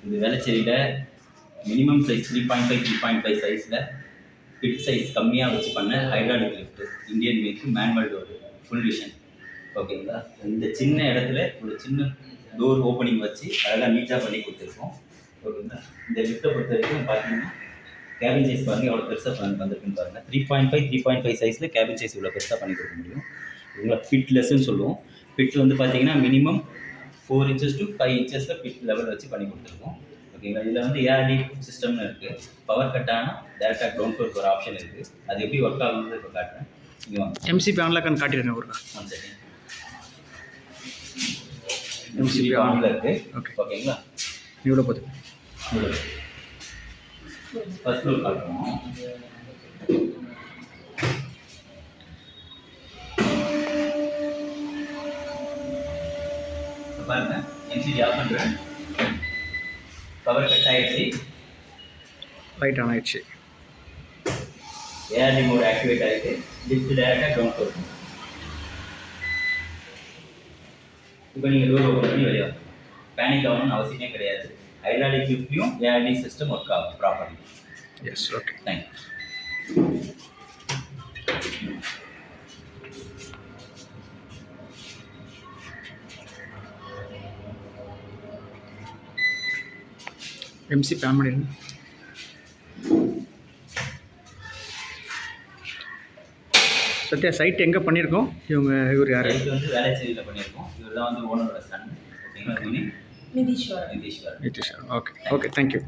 இது வேளச்சேரியில் minimum size 3.5 சைஸில் bit size கம்மியாக வச்சு பண்ண hydraulic lift Indian make manual door full vision. ஓகேங்களா? இந்த சின்ன இடத்துல ஒரு சின்ன டோர் ஓப்பனிங் வச்சு அழகாக நீட்டாக பண்ணி கொடுத்துருக்கோம். ஓகேங்களா? இந்த லிஃப்ட்டை பொறுத்த வரைக்கும் பார்த்தீங்கன்னா கேபின் சைஸ் பாருங்கள் எவ்வளோ பெருசாக வந்திருக்குன்னு பாருங்கள். 3.5 சைஸில் கேபின் சைஸ் இவ்வளோ பெருசாக பண்ணி கொடுக்க முடியும். இவ்வளோ ஃபிட்லெஸ்ன்னு சொல்லுவோம். ஃபிட் வந்து பார்த்தீங்கன்னா minimum 4 inches to 5 inches fit level வச்சு பண்ணி கொடுத்துருக்கோம். ஓகேங்களா? இதில் வந்து ஏஆர்டி சிஸ்டம்னு இருக்குது. பவர் கட் ஆனால் டேரெக்டாக கிரவுண்ட் ஃப்ளோருக்கு ஒரு ஆப்ஷன் இருக்குது. அது எப்படி ஒர்க் ஆகுது இப்போ காட்டுறேன். இங்கே வாங்க. எம்சிபி ஆன்லாக்கான்னு காட்டிடுங்க ஒரு ஒன் செகண்ட். எம்சிபி ஆனில் இருக்குது. ஓகேங்களா? இவ்வளோ போகுது. இவ்வளோ ஃபர்ஸ்ட் ஃப்ளோர் காட்டுறோம். பாருங்க, எம்சிபி ஆஃப் பண்ணுறேன். பவர் கட் ஆகிடுச்சு. லைட் ஆன் ஆகிடுச்சு. ஏஆர்டி மோட் ஆக்டிவேட் ஆகிட்டு லிஃப்ட் டேரெக்டாக கிரவுண்ட் ஃப்ளோர். இப்போ நீங்கள் டோர் ஓப்பன் பண்ணி வெளியே வரணும். பேனிக் ஆகணும்னு அவசியமே கிடையாது. ஹைட்ராலிக் லிஃப்ட்லையும் ஏஆர்டி சிஸ்டம் ஒர்க் ஆகும் properly. Yes, okay, thank you. MC on பண்ணிடுங்க. சத்யா, சைட் எங்கே பண்ணியிருக்கோம்? இவர் யார்? சைட் வந்து வேளச்சேரியில் பண்ணியிருக்கோம். இவர் தான் வந்து ஓனரோட சன். ஓகேங்களா? நிதீஸ்வரன். Okay, thank you.